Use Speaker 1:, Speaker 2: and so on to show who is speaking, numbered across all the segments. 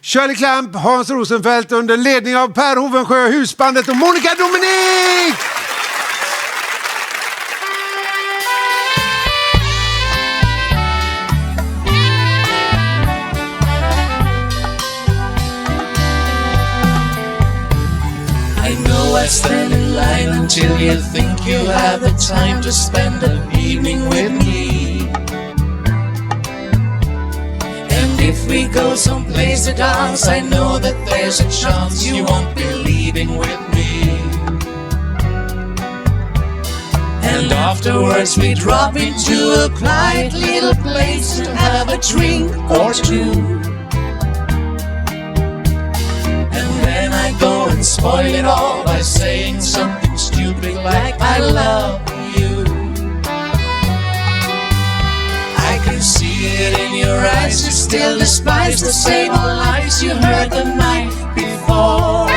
Speaker 1: Shirley Clamp, Hans Rosenfeldt under ledning av Per Hovensjö, husbandet och Monica Dominique!
Speaker 2: I know I stand in line until you think you have the time to spend an evening with me. And if we go someplace to dance, I know that there's a chance you won't be leaving with me. And afterwards we drop into a quiet little place to have a drink or two. Go and spoil it all by saying something stupid like I love you. I can see it in your eyes, you still despise the same old lies you heard the night before.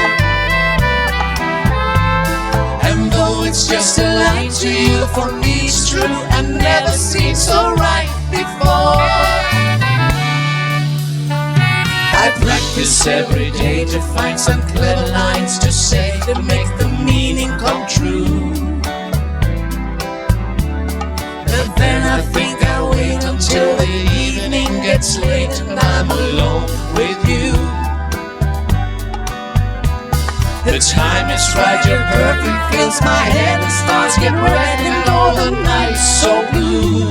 Speaker 2: And though it's just a lie to you, for me it's true and never seemed so right before. I practice every day to find some clever lines to say to make the meaning come true. But then I think I'll wait until the evening gets late and I'm alone with you. The time is right, your perfume fills my head, the stars get red and all the nights so blue.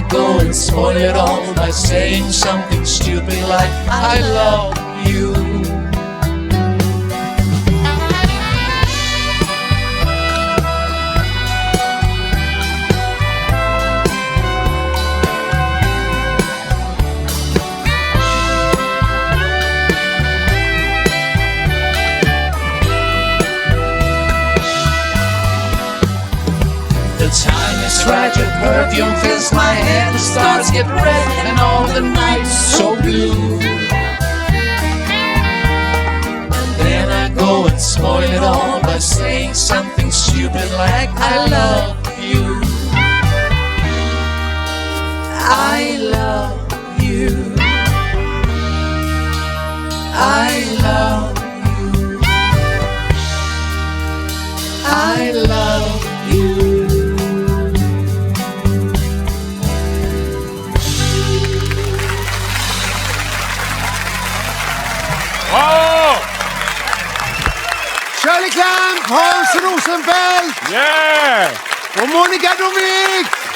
Speaker 2: Go and spoil it all by saying something stupid like I love you. The time is right, your perfume fills my head, the stars get red and all the nights so blue. And then I go and spoil it all by saying something stupid like I love you. I love you. I love you. I love you.
Speaker 1: Shirley Clamp, Hans Rosenfeldt
Speaker 3: Yeah!
Speaker 1: och Monica Dominique!